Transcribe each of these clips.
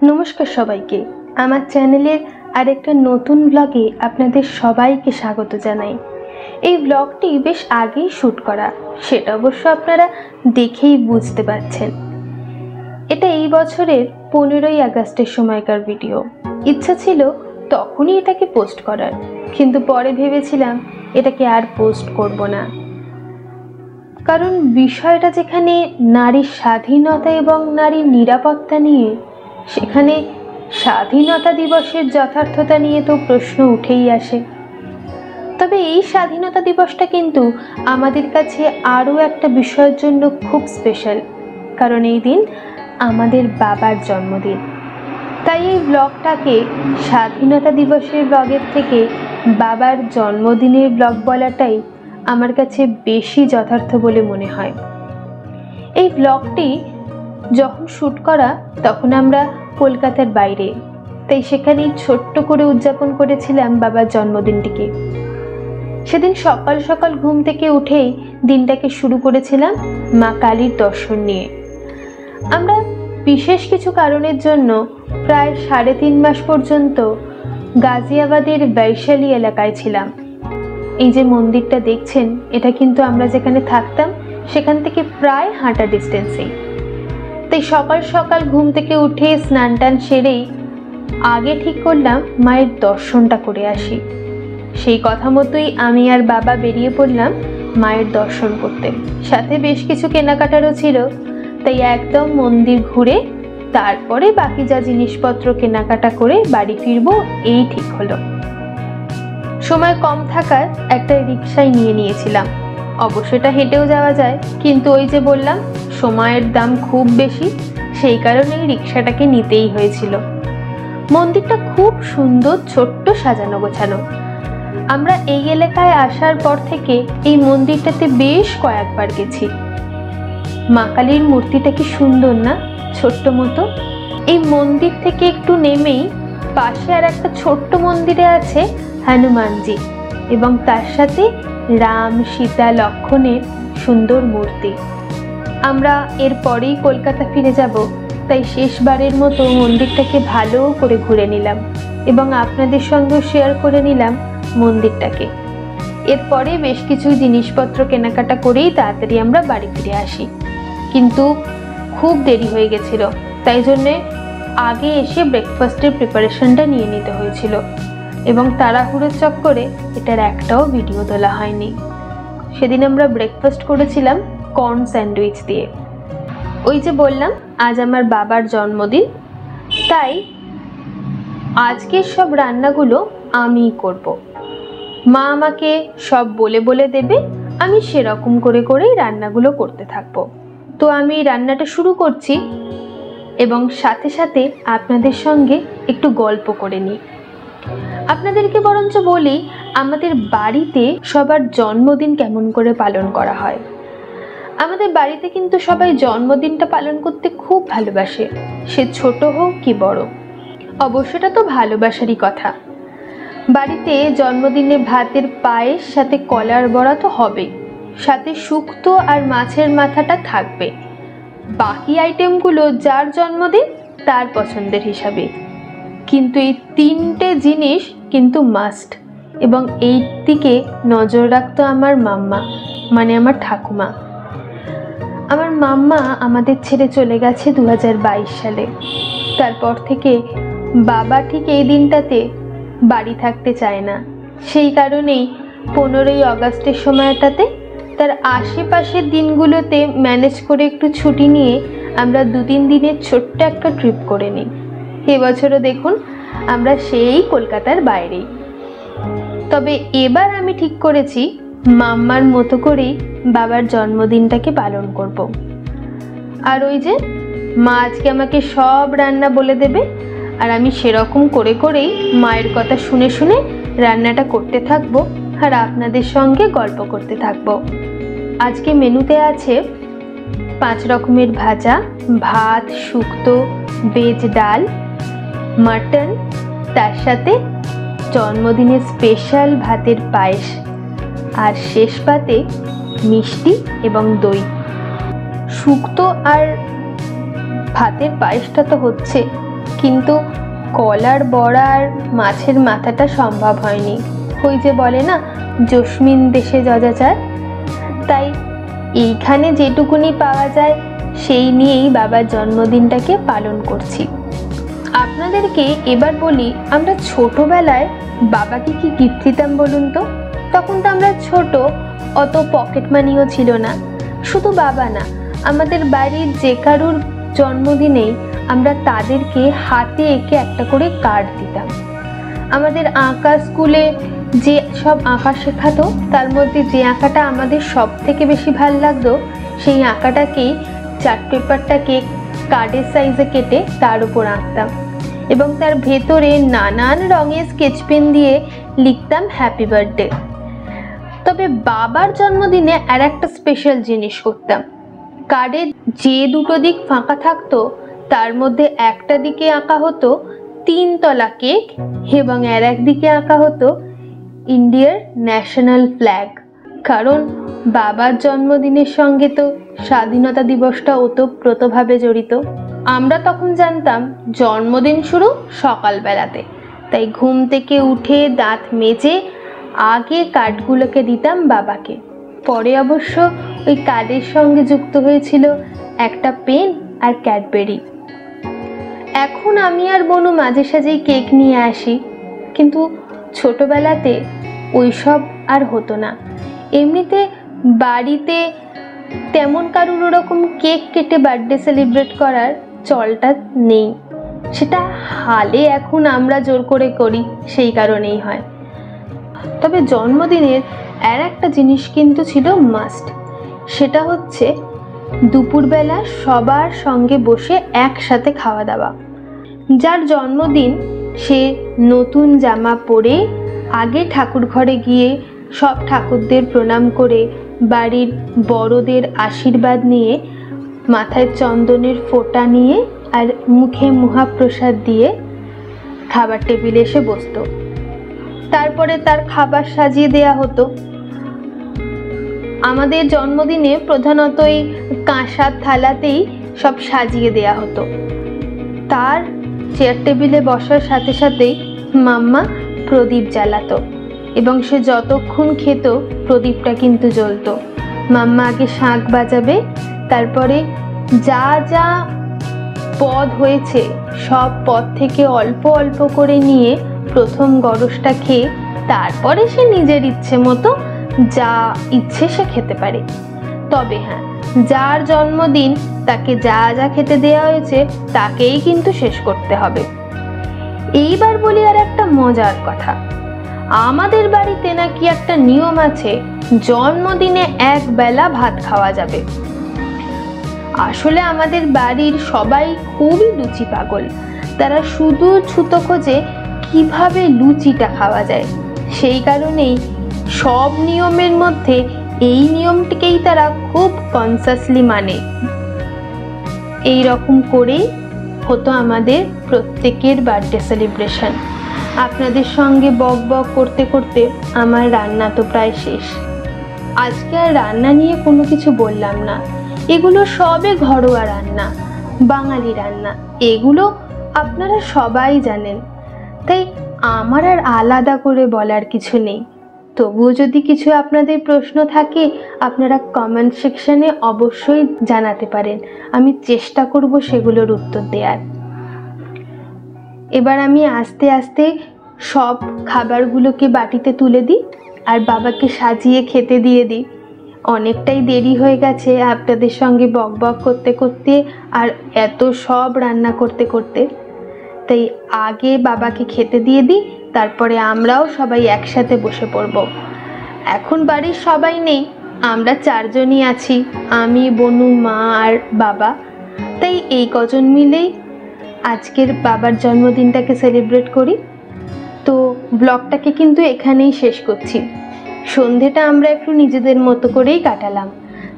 নমস্কার সবাইকে, আমার চ্যানেলের আরেকটা নতুন ব্লগে আপনাদের সবাইকে স্বাগত জানাই। এই ব্লগটি বেশ আগেই শ্যুট করা, সেটা অবশ্য আপনারা দেখেই বুঝতে পারছেন। এটা এই বছরের 15ই আগস্টের সময়কার ভিডিও। ইচ্ছা ছিল তখনই এটাকে পোস্ট করার, কিন্তু পরে ভেবেছিলাম এটাকে আর পোস্ট করব না, কারণ বিষয়টা যেখানে নারীর স্বাধীনতা এবং নারীর নিরাপত্তা নিয়ে, সেখানে স্বাধীনতা দিবসের যথার্থতা নিয়ে তো প্রশ্ন উঠেই আসে। তবে এই স্বাধীনতা দিবসটা কিন্তু আমাদের কাছে আরও একটা বিষয়ের জন্য খুব স্পেশাল, কারণ এই দিন আমাদের বাবার জন্মদিন। তাই এই ব্লগটাকে স্বাধীনতা দিবসের ব্লগের থেকে বাবার জন্মদিনের ব্লগ বলাটাই আমার কাছে বেশি যথার্থ বলে মনে হয়। এই ব্লগটি যখন শ্যুট করা তখন আমরা কলকাতার বাইরে, তাই সেখানেই ছোট্ট করে উদযাপন করেছিলাম বাবার জন্মদিনটিকে। সেদিন সকাল সকাল ঘুম থেকে উঠেই দিনটাকে শুরু করেছিলাম মা কালীর দর্শন নিয়ে। আমরা বিশেষ কিছু কারণের জন্য প্রায় 3.5 মাস পর্যন্ত গাজিয়াবাদের বৈশালী এলাকায় ছিলাম। এই যে মন্দিরটা দেখছেন, এটা কিন্তু আমরা যেখানে থাকতাম সেখান থেকে প্রায় হাঁটা ডিস্টেন্সেই। তাই সকাল সকাল ঘুম থেকে উঠে স্নান টান সেরেই আগে ঠিক করলাম মায়ের দর্শনটা করে আসি। সেই কথা মতোই আমি আর বাবা বেরিয়ে পড়লাম মায়ের দর্শন করতে। সাথে বেশ কিছু কেনাকাটারও ছিল, তাই একদম মন্দির ঘুরে তারপরে বাকি যা জিনিসপত্র কেনাকাটা করে বাড়ি ফিরবো এই ঠিক হলো। সময় কম থাকার একটা রিক্সায় নিয়েছিলাম। অবশ্য এটা হেঁটেও যাওয়া যায়, কিন্তু ওই যে বললাম সময়ের দাম খুব বেশি, সেই কারণেই রিক্সাটাকে নিতেই হয়েছিল। মন্দিরটা খুব সুন্দর, ছোট্ট, সাজানো গোছানো। আমরা এই এলাকায় আসার পর থেকে এই মন্দিরটাতে বেশ কয়েকবার গেছি। মা কালীর মূর্তিটা কি সুন্দর না, ছোট্ট মতো। এই মন্দির থেকে একটু নেমেই পাশে আর একটা ছোট্ট মন্দিরে আছে হনুমানজি, এবং তার সাথে রাম, সীতা, লক্ষ্মণের সুন্দর মূর্তি। আমরা এরপরেই কলকাতা ফিরে যাব, তাই শেষবারের মতো মন্দিরটাকে ভালো করে ঘুরে নিলাম এবং আপনাদের সঙ্গে শেয়ার করে নিলাম মন্দিরটাকে। এরপরে বেশ কিছু জিনিসপত্র কেনাকাটা করেই তাড়াতাড়ি আমরা বাড়ি ফিরে আসি, কিন্তু খুব দেরি হয়ে গেছিল, তাই জন্যে আগে এসে ব্রেকফাস্টের প্রিপারেশনটা নিয়ে নিতে হয়েছিল, এবং তাড়াহুড়োর চক্করে এটার একটাও ভিডিও তোলা হয়নি। সেদিন আমরা ব্রেকফাস্ট করেছিলাম কর্ন স্যান্ডউইচ দিয়ে। ওই যে বললাম আজ আমার বাবার জন্মদিন, তাই আজকের সব রান্নাগুলো আমিই করব। মা আমাকে সব বলে দেবে, আমি সেরকম করেই রান্নাগুলো করতে থাকবো। তো আমি রান্নাটা শুরু করছি এবং সাথে সাথে আপনাদের সঙ্গে একটু গল্প করে নিই। আপনাদেরকে বরঞ্চ বলি আমাদের বাড়িতে সবার জন্মদিন কেমন করে পালন করা হয়। আমাদের বাড়িতে কিন্তু সবাই জন্মদিনটা পালন করতে খুব ভালোবাসে, সে ছোট হোক কি বড়। অবশ্যটা তো ভালোবাসারই কথা। বাড়িতে জন্মদিনে ভাতের পায়েস সাথে কলার বড়া তো হবেই, সাথে শুক্তো আর মাছের মাথাটা থাকবে। বাকি আইটেমগুলো যার জন্মদিন তার পছন্দের হিসাবে, কিন্তু এই 3টে জিনিস কিন্তু মাস্ট, এবং এই দিকে নজর রাখতো আমার মাম্মা, মানে আমার ঠাকুমা। আমার মাম্মা আমাদের ছেড়ে চলে গেছে 2022 সালে। তারপর থেকে বাবা ঠিক এই দিনটাতে বাড়ি থাকতে চায় না। সেই কারণেই 15ই আগস্টের সময়টাতে তার আশেপাশের দিনগুলোতে ম্যানেজ করে একটু ছুটি নিয়ে আমরা 2-3 দিনের ছোট্ট একটা ট্রিপ করে নিই। এবছরও দেখুন আমরা সেই কলকাতার বাইরেই। তবে এবার আমি ঠিক করেছি মাম্মার মতো করেই বাবার জন্মদিনটাকে পালন করব। আর ওই যে মা আজকে আমাকে সব রান্না বলে দেবে, আর আমি সেরকম করেই মায়ের কথা শুনে রান্নাটা করতে থাকবো আর আপনাদের সঙ্গে গল্প করতে থাকবো। আজকে মেনুতে আছে 5 রকমের ভাজা, ভাত, শুক্তো, ভেজ ডাল, মাটন, তার সাথে জন্মদিনের স্পেশাল ভাতের পায়েস, আর শেষ পাতে মিষ্টি এবং দই। শুক্তো আর ভাতের পায়েসটা তো হচ্ছে, কিন্তু কলার বড়া আর মাছের মাথাটা সম্ভব হয়নি। ওই যে বলে না, জসমিন দেশে যজাচার। তাই এইখানে যেটুকুনি পাওয়া যায় সেই নিয়েই বাবার জন্মদিনটাকে পালন করছি। আপনাদেরকে এবার বলি, আমরা ছোটবেলায় বাবাকে কি গিফট দিতাম বলুন তো? তখন তো আমরা ছোট, অত পকেট মানিও ছিল না। শুধু বাবা না, আমাদের বাড়ির যে কারুর জন্মদিনেই আমরা তাদেরকে হাতে এঁকে একটা করে কার্ড দিতাম। আমাদের আঁকা স্কুলে যে সব আঁকা শেখাতো, তার মধ্যে যে আঁকাটা আমাদের সব থেকে বেশি ভালো লাগতো, সেই আঁকাটাকেই চার্ট পেপারটাকে কার্ডের সাইজে কেটে তার উপর আঁকতাম এবং তার ভেতরে নানান রঙের স্কেচ পেন দিয়ে লিখতাম হ্যাপি বার্থডে। তবে বাবার জন্মদিনে আর একটা স্পেশাল জিনিস করতাম। কার্ডের যে দুটো দিক ফাঁকা থাকতো তার মধ্যে একটা দিকে আঁকা হতো 3 তলা কেক এবং আর একদিকে আঁকা হতো ইন্ডিয়ার ন্যাশনাল ফ্ল্যাগ। কারণ বাবার জন্মদিনের সঙ্গে তো স্বাধীনতা দিবসটা ওতপ্রোতভাবে জড়িত। আমরা তখন জানতাম জন্মদিন শুরু সকালবেলাতে, তাই ঘুম থেকে উঠে দাঁত মেজে আগে কার্ডগুলোকে দিতাম বাবাকে। পরে অবশ্য ওই কার্ডের সঙ্গে যুক্ত হয়েছিল একটা পেন আর ক্যাডবেরি। এখন আমি আর বনু মাঝে সাঝেই কেক নিয়ে আসি, কিন্তু ছোটবেলাতে ওইসব আর হতো না। এমনিতে বাড়িতে তেমন কারুর ওরকম কেক কেটে বার্থডে সেলিব্রেট করার চলটা নেই। সেটা হালে এখন আমরা জোর করে করি, সেই কারণেই হয়। তবে জন্মদিনের আর একটা জিনিস কিন্তু ছিল মাস্ট, সেটা হচ্ছে দুপুরবেলা সবার সঙ্গে বসে একসাথে খাওয়া দাওয়া। যার জন্মদিন সে নতুন জামা পরে আগে ঠাকুর ঘরে গিয়ে সব ঠাকুরদের প্রণাম করে বাড়ির বড়দের আশীর্বাদ নিয়ে মাথায় চন্দনের ফোঁটা নিয়ে আর মুখে মহাপ্রসাদ দিয়ে খাবার টেবিলে এসে বসতো। তারপরে তার খাবার সাজিয়ে দেয়া হতো। আমাদের জন্মদিনে প্রধানত এই কাঁসার থালাতেই সব সাজিয়ে দেয়া হতো। তার চেয়ার টেবিলে বসার সাথে সাথেই মাম্মা প্রদীপ জ্বালাতো এবং সে যতক্ষণ খেত প্রদীপটা কিন্তু জ্বলতো। মাম্মা আগে শাঁখ বাজাবে, তারপরে যা যা পদ হয়েছে সব পদ থেকে অল্প অল্প করে নিয়ে প্রথম গরসটা খেয়ে তারপরে সে নিজের ইচ্ছে মতো যা ইচ্ছে সে খেতে পারে। তবে হ্যাঁ, যার জন্মদিন তাকে যা যা খেতে দেওয়া হয়েছে তাকেই কিন্তু শেষ করতে হবে। এইবার বলি আর একটা মজার কথা, আমাদের বাড়িতে নাকি একটা নিয়ম আছে, জন্মদিনে এক বেলা ভাত খাওয়া যাবে। আসলে আমাদের বাড়ির সবাই খুবই লুচি পাগল। তারা শুধু ছুতো খোঁজে কিভাবে লুচিটা খাওয়া যায়। সেই কারণেই সব নিয়মের মধ্যে এই নিয়মটিকেই তারা খুব কনসাসলি মানে। এই রকম করেই হতো আমাদের প্রত্যেকের বার্থডে সেলিব্রেশন। আপনাদের সঙ্গে বক বক করতে করতে আমার রান্না তো প্রায় শেষ। আজকে আর রান্না নিয়ে কোনো কিছু বললাম না, এগুলো সবে ঘরোয়া রান্না, বাঙালি রান্না, এগুলো আপনারা সবাই জানেন। তাই আমার আর আলাদা করে বলার কিছু নেই। তবুও যদি কিছু আপনাদের প্রশ্ন থাকে আপনারা কমেন্ট সেকশনে অবশ্যই জানাতে পারেন, আমি চেষ্টা করব সেগুলোর উত্তর দেওয়ার। এবার আমি আস্তে আস্তে সব খাবারগুলোকে বাটিতে তুলে দিই আর বাবাকে সাজিয়ে খেতে দিয়ে দিই। অনেকটাই দেরি হয়ে গেছে আপনাদের সঙ্গে বক বক করতে করতে আর এত সব রান্না করতে করতে, তাই আগে বাবাকে খেতে দিয়ে দিই, তারপরে আমরাও সবাই একসাথে বসে পড়ব। এখন বাড়ির সবাই নেই, আমরা 4 জনই আছি, আমি, বনু, মা আর বাবা। তাই এই কজন মিলেই আজকের বাবার জন্মদিনটাকে সেলিব্রেট করি। তো ব্লগটাকে কিন্তু এখানেই শেষ করছি। সন্ধেটা আমরা একটু নিজেদের মতো করেই কাটালাম,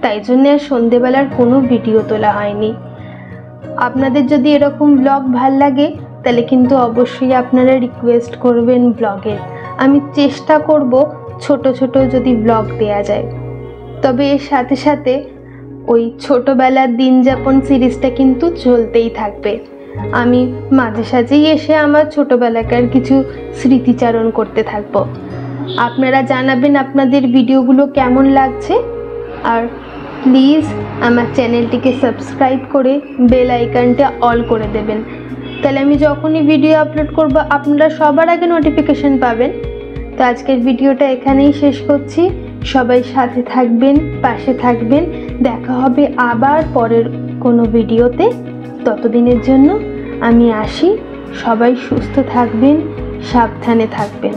তাই জন্য আর সন্ধেবেলার কোনো ভিডিও তোলা হয়নি। আপনাদের যদি এরকম ব্লগ ভাল লাগে তাহলে কিন্তু অবশ্যই আপনারা রিকোয়েস্ট করবেন ব্লগের। আমি চেষ্টা করব ছোট ছোট যদি ব্লগ দেয়া যায়। তবে এর সাথে সাথে ওই ছোটবেলার দিন যাপন সিরিজটা কিন্তু চলতেই থাকবে। আমি মাঝে সাঝেই এসে আমার ছোটোবেলাকার কিছু স্মৃতিচারণ করতে থাকবো। আপনারা জানাবেন আপনাদের ভিডিওগুলো কেমন লাগছে, আর প্লিজ আমার চ্যানেলটিকে সাবস্ক্রাইব করে বেল আইকনটা অল করে দেবেন, তাহলে আমি যখনই ভিডিও আপলোড করব আপনারা সবার আগে নোটিফিকেশন পাবেন। তো আজকের ভিডিওটা এখানেই শেষ করছি। সবাই সাথে থাকবেন, পাশে থাকবেন। দেখা হবে আবার পরের কোনো ভিডিওতে। ততদিনের জন্য আমি আসি। সবাই সুস্থ থাকবেন, সাবধানে থাকবেন।